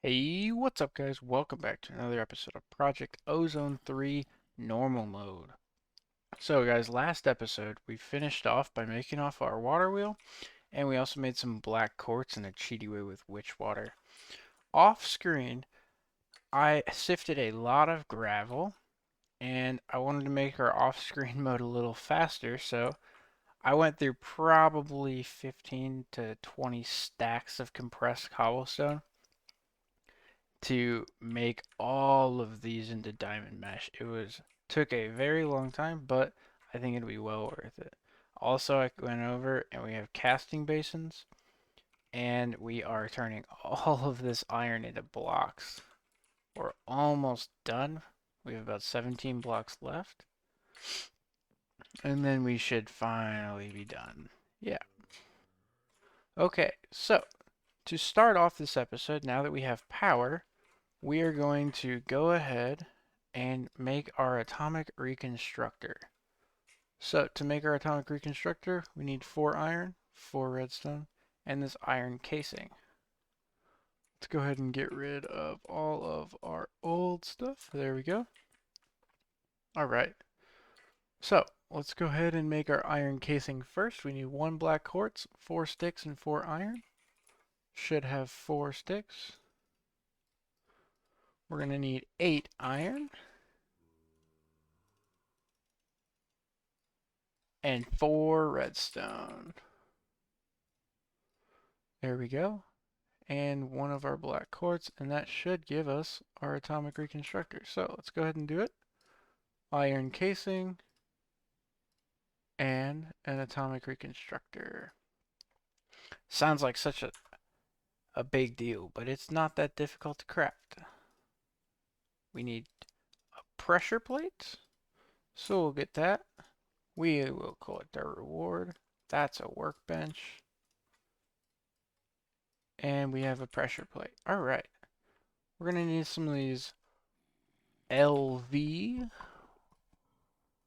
Hey, what's up guys? Welcome back to another episode of Project Ozone 3 Normal Mode. So guys, last episode we finished off by making off our water wheel, and we also made some black quartz in a cheaty way with witch water. Off screen, I sifted a lot of gravel, and I wanted to make our off-screen mode a little faster, so I went through probably 15 to 20 stacks of compressed cobblestone to make all of these into diamond mesh. Took a very long time, but I think it'll be well worth it. Also, I went over and we have casting basins, and we are turning all of this iron into blocks. We're almost done. We have about 17 blocks left, and then we should finally be done. Yeah. Okay, so to start off this episode, now that we have power, we are going to go ahead and make our atomic reconstructor. So to make our atomic reconstructor, we need 4 iron, 4 redstone, and this iron casing. Let's go ahead and get rid of all of our old stuff. There we go. Alright, so let's go ahead and make our iron casing first. We need 1 black quartz, 4 sticks, and 4 iron. Should have 4 sticks. We're going to need 8 iron and 4 redstone. There we go. And 1 of our black quartz, and that should give us our atomic reconstructor. So let's go ahead and do it. Iron casing and an atomic reconstructor. Sounds like such a big deal, but it's not that difficult to craft. We need a pressure plate, so we'll get that. We will collect our reward. That's a workbench. And we have a pressure plate. Alright. We're going to need some of these LV.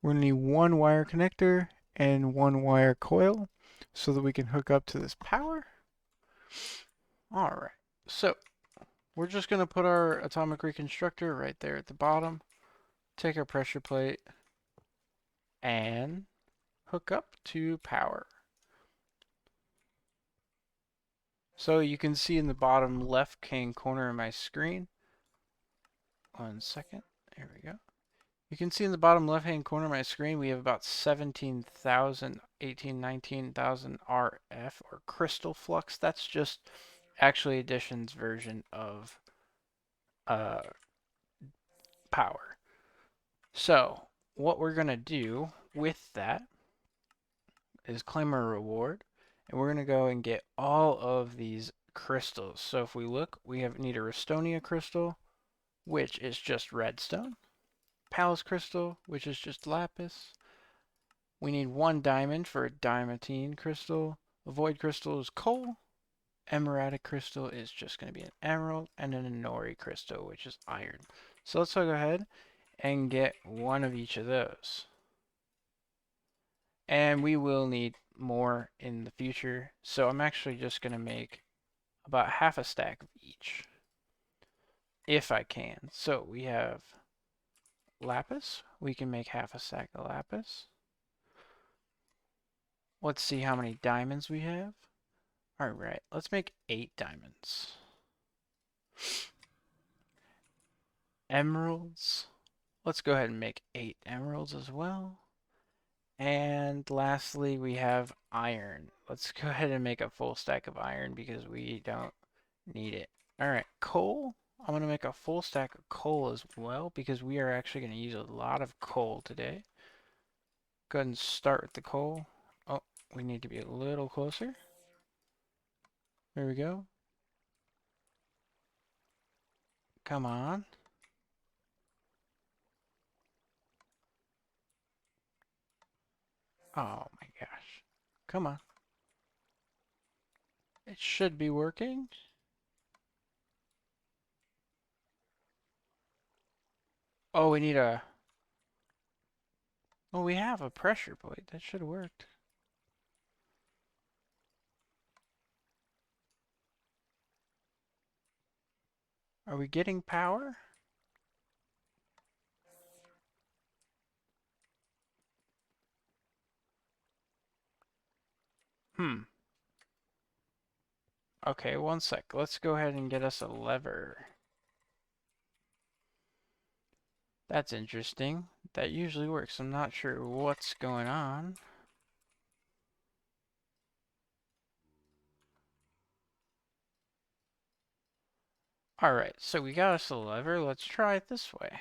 We're going to need 1 wire connector and 1 wire coil so that we can hook up to this power. Alright, so we're just going to put our atomic reconstructor right there at the bottom, take our pressure plate, and hook up to power. So you can see in the bottom left-hand corner of my screen, 1 second, there we go. You can see in the bottom left-hand corner of my screen, we have about 17,000, 19,000 RF, or crystal flux. That's just actually Addition's version of power. So what we're going to do with that is claim our reward, and we're going to go and get all of these crystals. So if we look, we need a Restonia crystal, which is just redstone. Palace crystal, which is just lapis. We need 1 diamond for a diamantine crystal. A void crystal is coal. Emeradic crystal is just going to be an emerald. And an Inori crystal, which is iron. So let's go ahead and get 1 of each of those. And we will need more in the future. So I'm actually just going to make about half a stack of each, if I can. So we have lapis. We can make half a stack of lapis. Let's see how many diamonds we have. Alright, let's make 8 diamonds. Emeralds. Let's go ahead and make 8 emeralds as well. And lastly, we have iron. Let's go ahead and make a full stack of iron because we don't need it. Alright, coal. I'm going to make a full stack of coal as well because we are actually going to use a lot of coal today. Go ahead and start with the coal. Oh, we need to be a little closer. There we go. Come on. Oh my gosh. Come on. It should be working. Oh, we need a... Oh, we have a pressure plate. That should have worked. Are we getting power? Okay, one sec. Let's go ahead and get us a lever. That's interesting. That usually works. I'm not sure what's going on. Alright, so we got us a lever. Let's try it this way.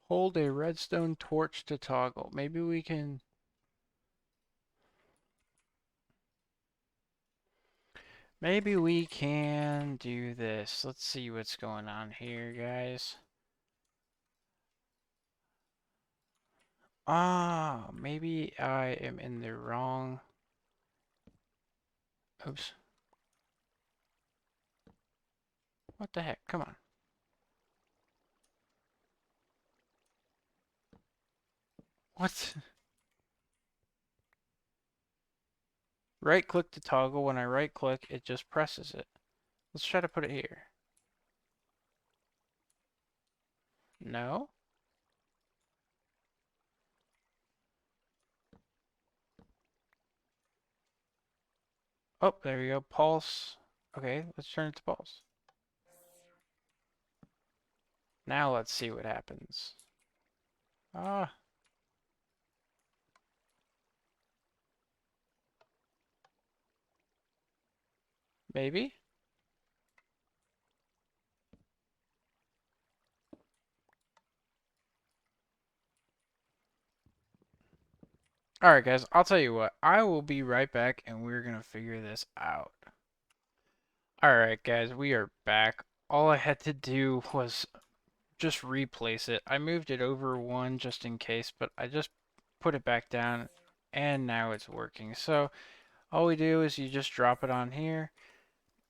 Hold a redstone torch to toggle. Maybe we can... Maybe we can do this. Let's see what's going on here, guys. Ah, maybe I am in the wrong... Oops. What the heck? Come on. What? Right click to toggle. When I right click, it just presses it. Let's try to put it here. No? Oh, there we go. Pulse. Okay, let's turn it to pulse. Now let's see what happens. Ah. Maybe? Alright guys, I'll tell you what. I will be right back and we're gonna figure this out. Alright guys, we are back. All I had to do was just replace it. I moved it over one just in case, but I just put it back down and now it's working. So all we do is you just drop it on here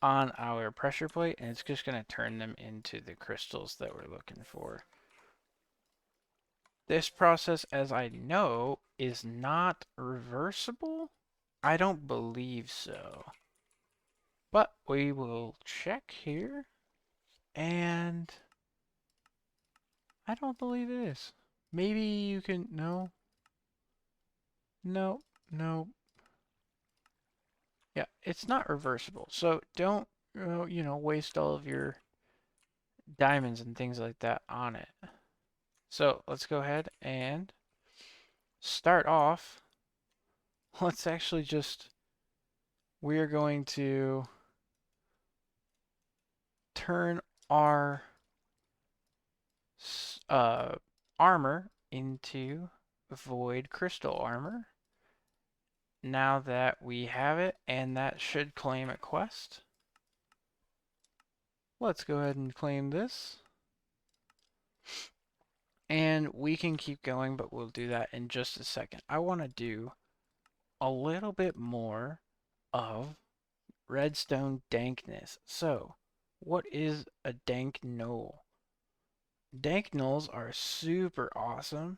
on our pressure plate and it's just going to turn them into the crystals that we're looking for. This process, as I know, is not reversible. I don't believe so. But we will check here and I don't believe it is. Maybe you can, no. No, no. Yeah, it's not reversible. So don't, waste all of your diamonds and things like that on it. So let's go ahead and start off. Let's actually just, we're going to turn our armor into void crystal armor. Now that we have it, and that should claim a quest. Let's go ahead and claim this. And we can keep going, but we'll do that in just a second. I want to do a little bit more of redstone dankness. So, what is a dank knoll? Dank knolls are super awesome,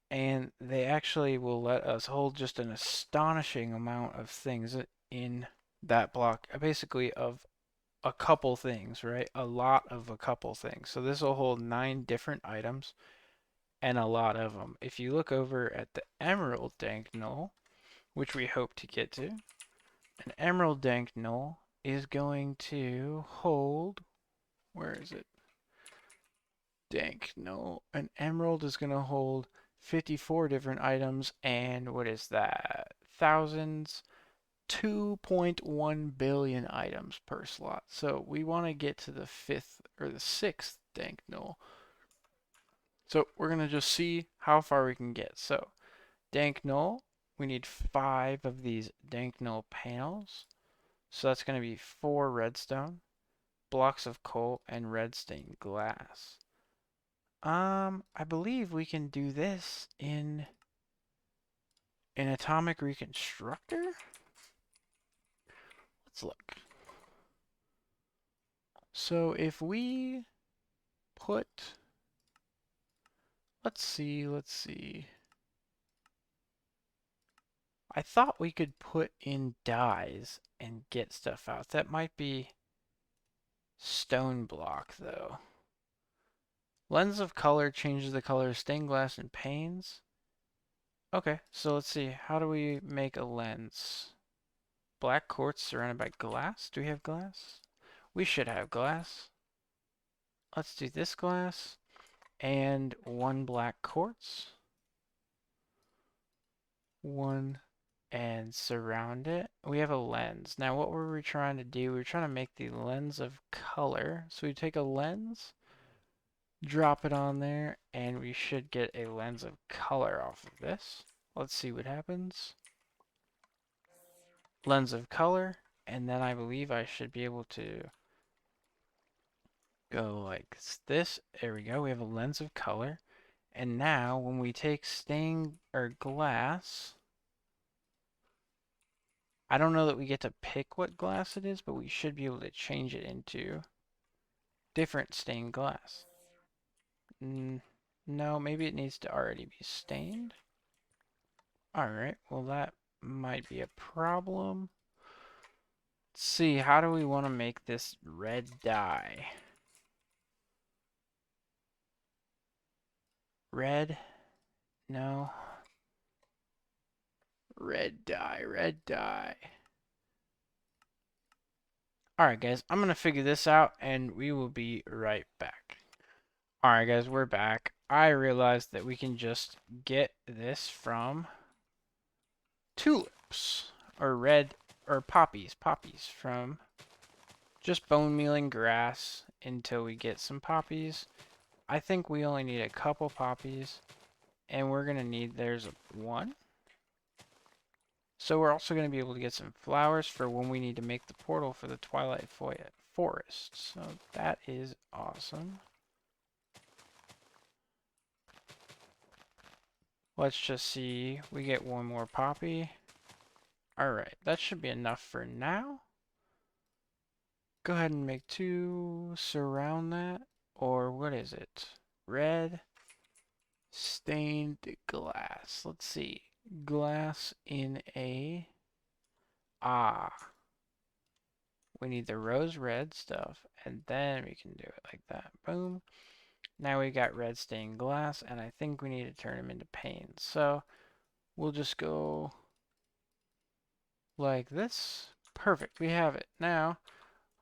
and they actually will let us hold just an astonishing amount of things in that block. Basically, of a couple things, right? A lot of a couple things. So this will hold 9 different items and a lot of them. If you look over at the emerald dank knoll, which we hope to get to, an emerald dank knoll is going to hold, where is it? Dank knoll. An emerald is going to hold 54 different items and what is that? Thousands. 2.1 billion items per slot. So we want to get to the 5th or the 6th dank knoll. So we're going to just see how far we can get. So dank knoll, we need 5 of these dank knoll panels. So that's going to be 4 redstone, blocks of coal, and red stained glass. I believe we can do this in An atomic reconstructor? Let's look. So if we put, let's see. I thought we could put in dyes and get stuff out. That might be stone block though. Lens of color changes the color of stained glass and panes. Okay, so let's see. How do we make a lens? Black quartz surrounded by glass. Do we have glass? We should have glass. Let's do this glass and one black quartz. One and surround it. We have a lens. Now what were we trying to do? We were trying to make the lens of color. So we take a lens, drop it on there, and we should get a lens of color off of this. Let's see what happens. Lens of color, and then I believe I should be able to go like this. There we go. We have a lens of color. And now when we take stained or glass, I don't know that we get to pick what glass it is, but we should be able to change it into different stained glass. No, maybe it needs to already be stained. Alright, well that might be a problem. Let's see, how do we want to make this red dye? Red? No. Red dye, red dye. Alright guys, I'm going to figure this out and we will be right back. Alright guys, we're back. I realized that we can just get this from tulips or red or poppies from just bone mealing grass until we get some poppies. I think we only need a couple poppies and we're going to need, there's one. So we're also going to be able to get some flowers for when we need to make the portal for the Twilight Forest. So that is awesome. Let's just see. We get one more poppy. Alright, that should be enough for now. Go ahead and make two, surround that. Or what is it? Red stained glass. Let's see. Glass in a... we need the rose red stuff, and then we can do it like that. Boom. Now we got red stained glass, and I think we need to turn them into panes. So we'll just go like this. Perfect, we have it. Now,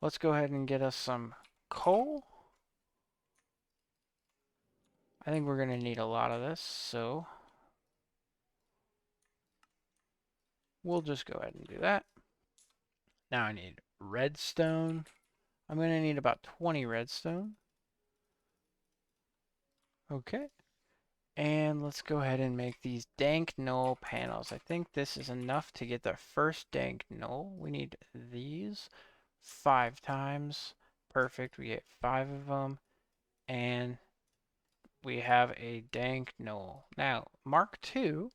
let's go ahead and get us some coal. I think we're going to need a lot of this, so we'll just go ahead and do that. Now I need redstone. I'm going to need about 20 redstone. Okay. And let's go ahead and make these dank null panels. I think this is enough to get the first dank null. We need these 5 times. Perfect. We get 5 of them. And we have a dank null. Now, Mark II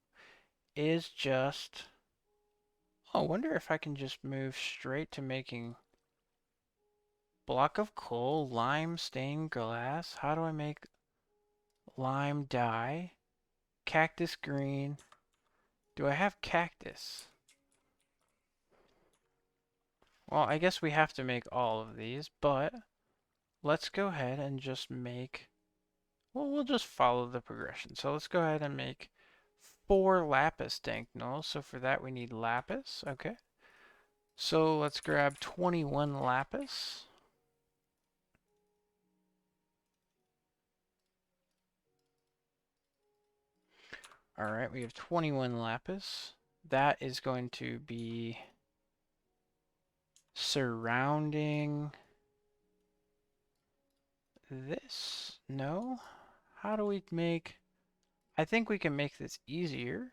is just... Oh, I wonder if I can just move straight to making block of coal, lime stained glass. How do I make lime dye? Cactus green. Do I have cactus? Well, I guess we have to make all of these, but let's go ahead and just make... Well, we'll just follow the progression. So let's go ahead and make 4 lapis dank nulls. So for that we need lapis. Okay. So let's grab 21 lapis. Alright, we have 21 lapis. That is going to be surrounding this. No? How do we make... I think we can make this easier.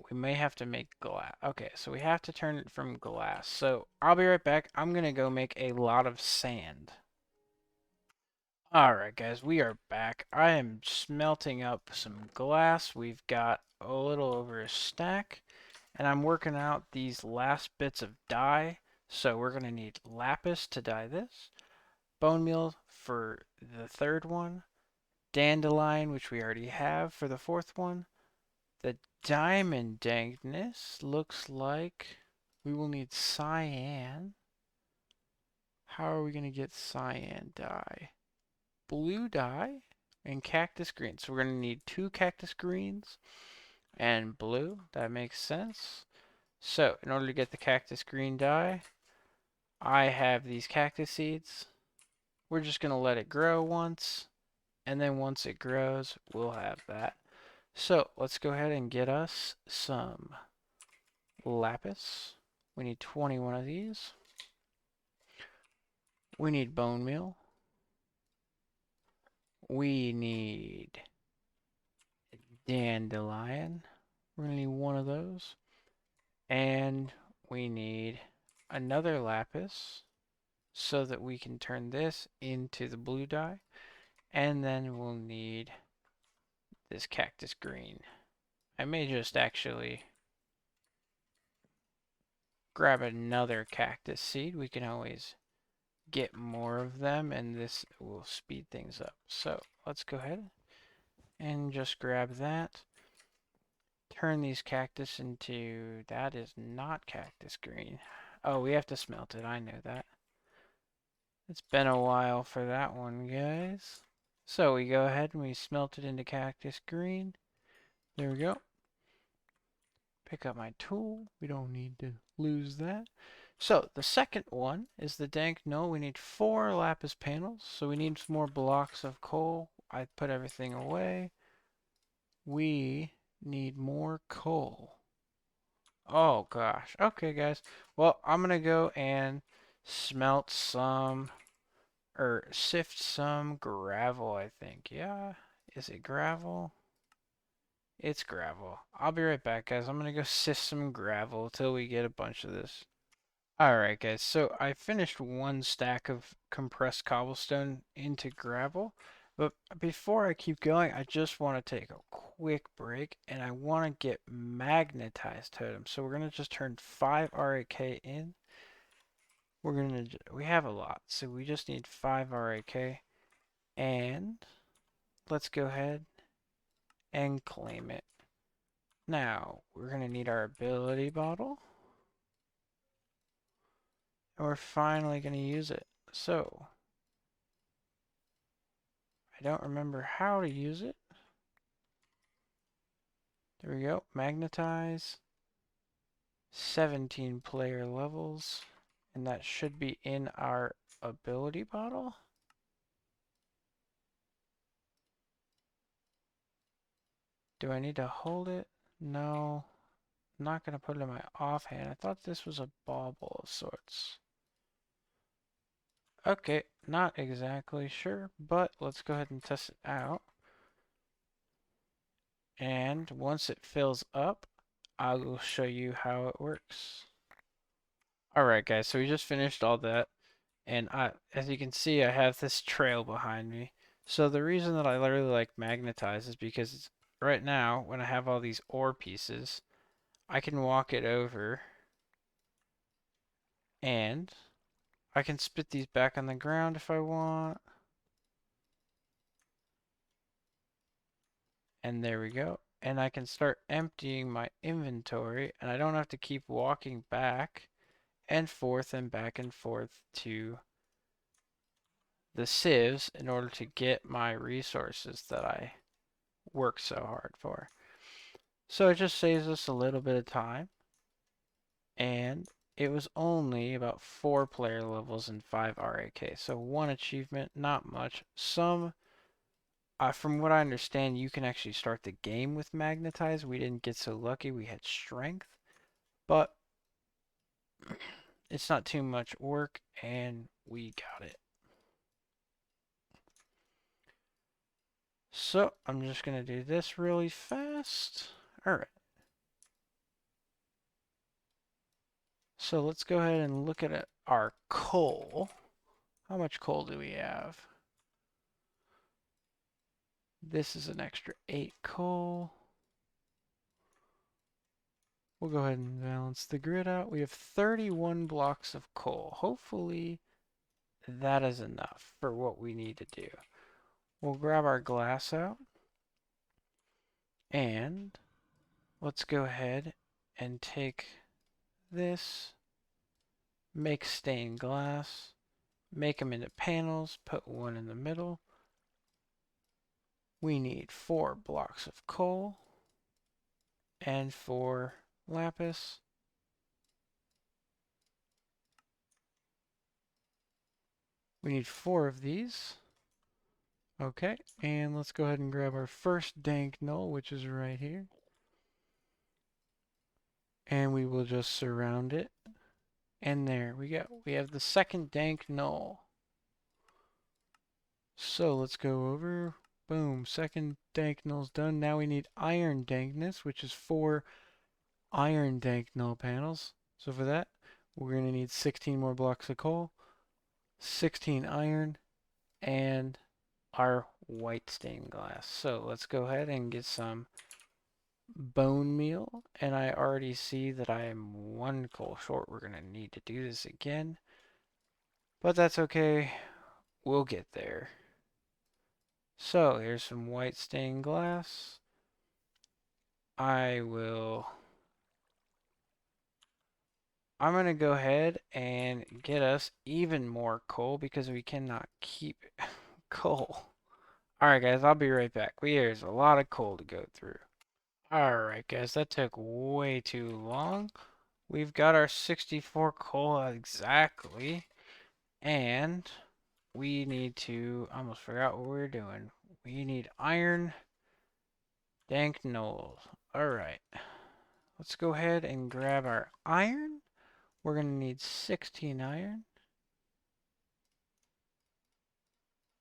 We may have to make glass. Okay, so we have to turn it from glass. So I'll be right back. I'm going to go make a lot of sand. Alright guys, we are back. I am smelting up some glass. We've got a little over a stack, and I'm working out these last bits of dye. So we're going to need lapis to dye this, bone meal for the third one, dandelion, which we already have for the fourth one. The diamond dankness looks like we will need cyan. How are we going to get cyan dye? Blue dye and cactus green. So we're going to need 2 cactus greens and blue. That makes sense. So in order to get the cactus green dye, I have these cactus seeds. We're just going to let it grow once, and then once it grows, we'll have that. So let's go ahead and get us some lapis. We need 21 of these. We need bone meal. We need dandelion. We're going to need 1 of those. And we need another lapis so that we can turn this into the blue dye. And then we'll need this cactus green. I may just actually grab another cactus seed. We can always get more of them, and this will speed things up. So let's go ahead and just grab that. Turn these cactus into... That is not cactus green. Oh, we have to smelt it. I know that. It's been a while for that one, guys. So we go ahead and we smelt it into cactus green. There we go. Pick up my tool. We don't need to lose that. So the second one is the dank. No, we need 4 lapis panels. So we need some more blocks of coal. I put everything away. We need more coal. Oh gosh. Okay, guys. Well, I'm gonna go and smelt some, or sift some gravel, I think. Yeah. Is it gravel? It's gravel. I'll be right back, guys. I'm gonna go sift some gravel till we get a bunch of this. Alright, guys. So I finished 1 stack of compressed cobblestone into gravel. But before I keep going, I just want to take a quick break, and I want to get Magnetized Totem. So we're going to just turn 5 RAK in. We have a lot, so we just need 5 RAK. And let's go ahead and claim it. Now, we're going to need our ability bottle. And we're finally going to use it. So, I don't remember how to use it. There we go. Magnetize. 17 player levels. And that should be in our ability bottle. Do I need to hold it? No. I'm not going to put it in my offhand. I thought this was a bauble of sorts. Okay, not exactly sure, but let's go ahead and test it out. And once it fills up, I will show you how it works. Alright guys, so we just finished all that. And as you can see, I have this trail behind me. So the reason that I really like magnetize is because right now, when I have all these ore pieces, I can walk it over and I can spit these back on the ground if I want. And there we go. And I can start emptying my inventory, and I don't have to keep walking back and forth to the sieves in order to get my resources that I work so hard for. So it just saves us a little bit of time, and it was only about 4 player levels and 5 RAK. So 1 achievement, not much. From what I understand, you can actually start the game with Magnetize. We didn't get so lucky. We had Strength, but it's not too much work, and we got it. So I'm just going to do this really fast. All right. So let's go ahead and look at our coal. How much coal do we have? This is an extra 8 coal. We'll go ahead and balance the grid out. We have 31 blocks of coal. Hopefully that is enough for what we need to do. We'll grab our glass out and let's go ahead and take this, make stained glass, make them into panels, put one in the middle. We need 4 blocks of coal and 4 lapis. We need 4 of these. Okay, and let's go ahead and grab our first dank null, which is right here. And we will just surround it. And there we go. We have the second dank null. So let's go over. Boom, second dank null's done. Now we need iron dankness, which is 4 iron dank null panels. So for that, we're going to need 16 more blocks of coal, 16 iron, and our white stained glass. So let's go ahead and get some bone meal, and I already see that I am 1 coal short. We're going to need to do this again, but that's okay. We'll get there. So here's some white stained glass. I'm going to go ahead and get us even more coal because we cannot keep coal. Alright guys, I'll be right back. There's a lot of coal to go through. Alright guys, that took way too long. We've got our 64 coal exactly. And we need to, I almost forgot what we were doing. We need iron, dank knolls. Alright, let's go ahead and grab our iron. We're going to need 16 iron.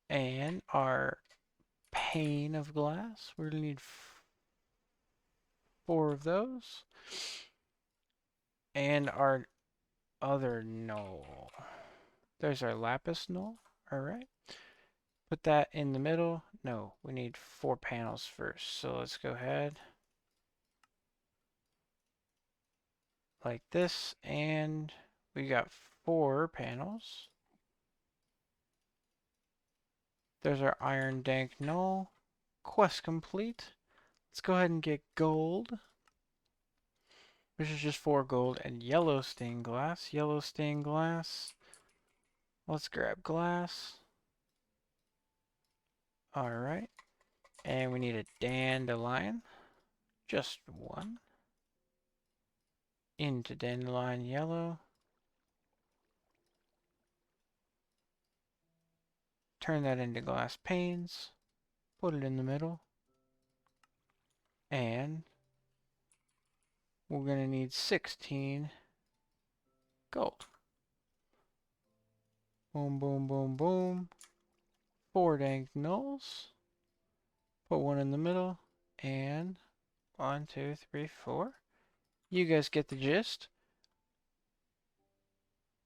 And our pane of glass. We're going to need 4 of those. And our other null. There's our lapis null. Alright. Put that in the middle. No, we need 4 panels first. So let's go ahead. Like this. And we got 4 panels. There's our iron dank null. Quest complete. Let's go ahead and get gold, which is just 4 gold, and yellow stained glass. Yellow stained glass. Let's grab glass. Alright. And we need a dandelion. Just 1. Into dandelion yellow. Turn that into glass panes. Put it in the middle. And we're going to need 16 gold. Boom, boom, boom, boom. 4 dank nulls. Put 1 in the middle. And 1, 2, 3, 4. You guys get the gist.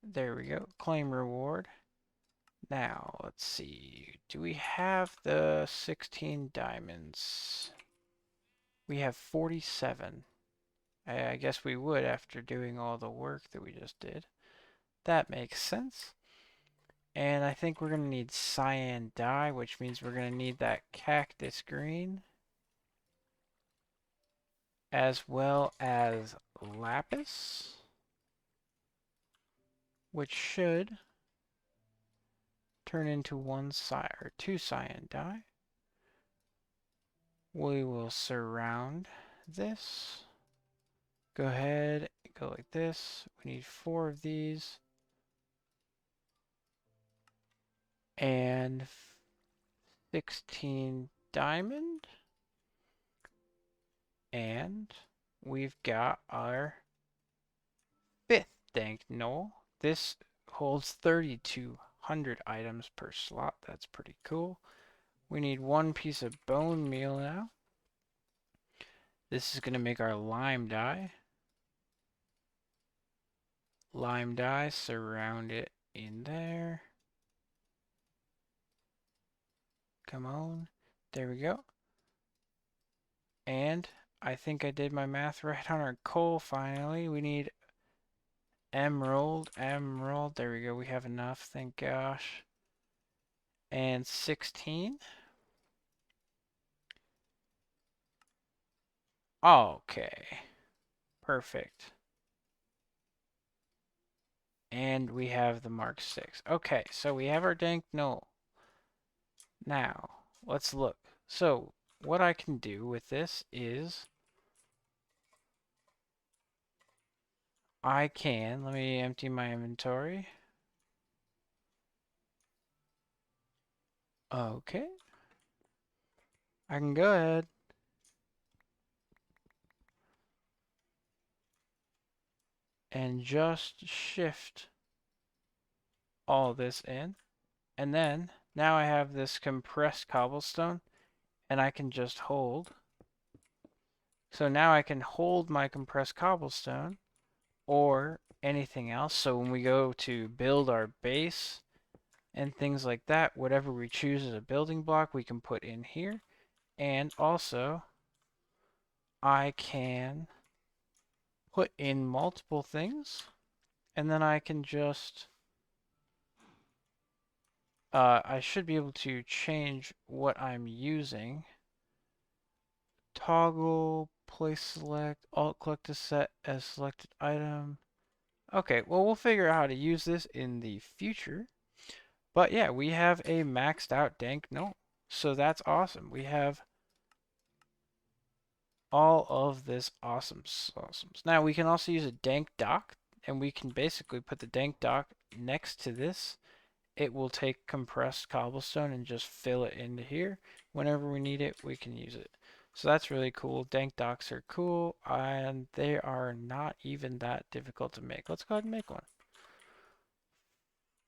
There we go. Claim reward. Now, let's see. Do we have the 16 diamonds? We have 47. I guess we would after doing all the work that we just did. That makes sense. And I think we're going to need cyan dye, which means we're going to need that cactus green, as well as lapis, which should turn into 2 cyan dye. We will surround this. Go ahead, go like this. We need 4 of these. And 16 diamond. And we've got our 5th dank null. This holds 3,200 items per slot. That's pretty cool. We need 1 piece of bone meal now. This is going to make our lime dye. Lime dye, surround it in there. Come on. There we go. And I think I did my math right on our coal finally. We need emerald. There we go. We have enough, thank gosh. And 16. Okay. Perfect. And we have the Mark 6. Okay, so we have our dank null. Now, let's look. So, what I can do with this is let me empty my inventory. Okay. I can go ahead and just shift all this in. And then, now I have this compressed cobblestone, and I can just hold. So now I can hold my compressed cobblestone, or anything else. So when we go to build our base and things like that, whatever we choose as a building block, we can put in here. And also, I can put in multiple things, and then I can just, I should be able to change what I'm using. Toggle, place select, alt click to set as selected item. Okay, well, we'll figure out how to use this in the future. But yeah, we have a maxed out dank null. So that's awesome. We have all of this awesomes. Now we can also use a dank dock, and we can basically put the dank dock next to this. It will take compressed cobblestone and just fill it into here. Whenever we need it, we can use it. So that's really cool. Dank docks are cool, and they are not even that difficult to make. Let's go ahead and make one.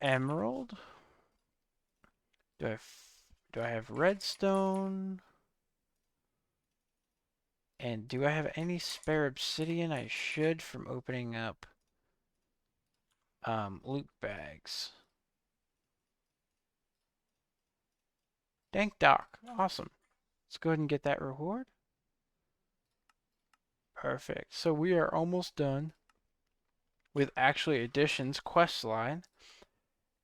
Emerald. Do I have redstone? And do I have any spare obsidian? I should, from opening up loot bags. Dank dock. Awesome. Let's go ahead and get that reward. Perfect. So we are almost done with actually additions quest line,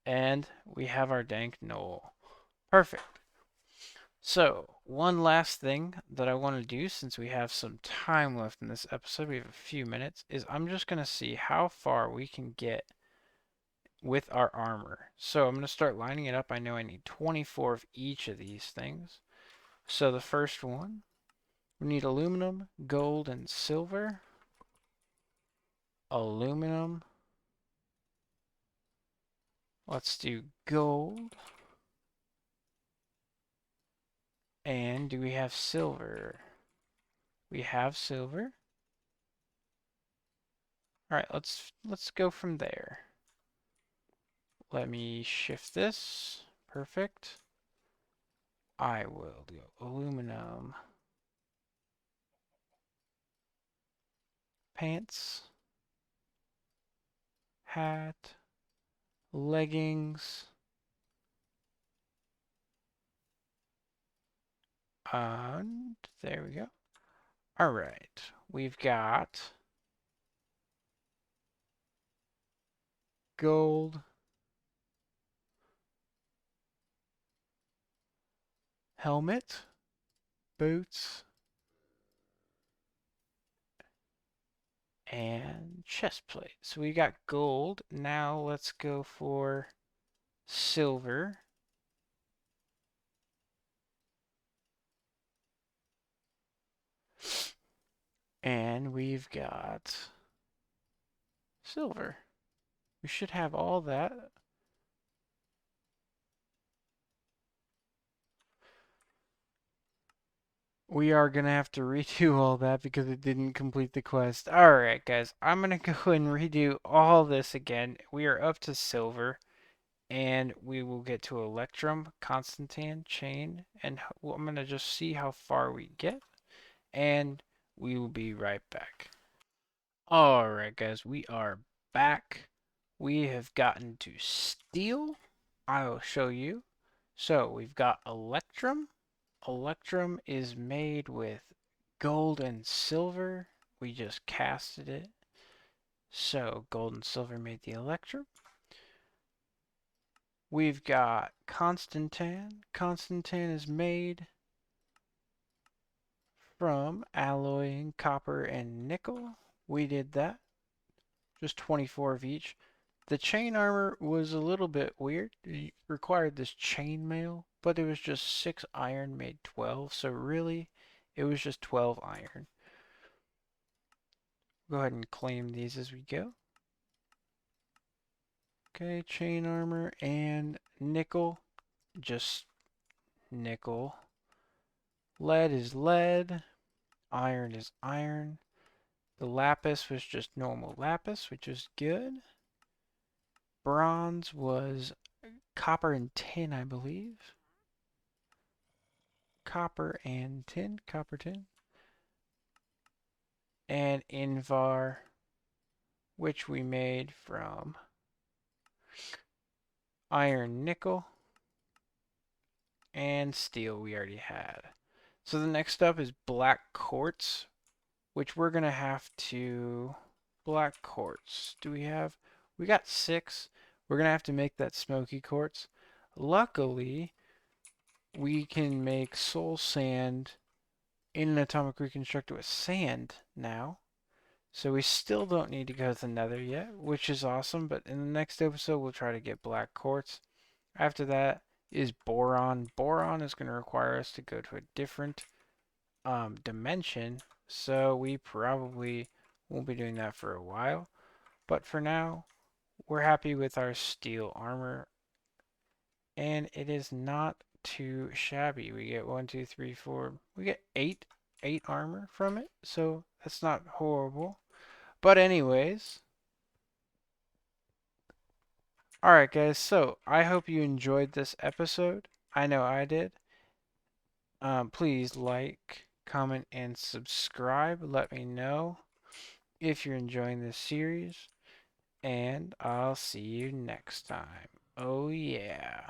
and we have our dank null. Perfect. So one last thing that I want to do, since we have some time left in this episode, we have a few minutes, is I'm just going to see how far we can get with our armor. So I'm going to start lining it up. I know I need 24 of each of these things. So the first one, we need aluminum, gold, and silver. Aluminum. Let's do gold. And do we have silver? We have silver. All right, let's go from there. Let me shift this. Perfect. I will do aluminum. Pants. Hat. Leggings. And there we go. All right. We've got gold. Helmet. Boots. And chest plate. So we got gold. Now let's go for silver. And we've got silver. We should have all that. We are going to have to redo all that because it didn't complete the quest. Alright, guys. I'm going to go and redo all this again. We are up to silver. And we will get to Electrum, Constantine, Chain. And I'm going to just see how far we get. And we will be right back. Alright, guys. We are back. We have gotten to steel. I will show you. So we've got Electrum. Electrum is made with gold and silver. We just casted it. So gold and silver made the Electrum. We've got Constantan. Constantan is made from alloying copper and nickel. We did that. Just 24 of each. The chain armor was a little bit weird. It required this chain mail, but it was just 6 iron made 12, so really it was just 12 iron. Go ahead and claim these as we go. Okay, chain armor and nickel, just nickel. Lead is lead, iron is iron. The lapis was just normal lapis, which is good. Bronze was copper and tin, I believe. Copper and tin, copper tin. And Invar, which we made from iron nickel and steel we already had. So the next up is black quartz, which we're going to have to... Black quartz. Do we have... We got 6. We're going to have to make that smoky quartz. Luckily, we can make soul sand in an atomic reconstructor with sand now. So we still don't need to go to the nether yet, which is awesome. But in the next episode, we'll try to get black quartz. After that is boron. Boron is going to require us to go to a different dimension. So we probably won't be doing that for a while. But for now, we're happy with our steel armor. And it is not too shabby. We get 1, 2, 3, 4. We get 8 armor from it. So that's not horrible. But anyways, alright guys, so I hope you enjoyed this episode. I know I did. Please like, comment, and subscribe. Let me know if you're enjoying this series. And I'll see you next time. Oh yeah.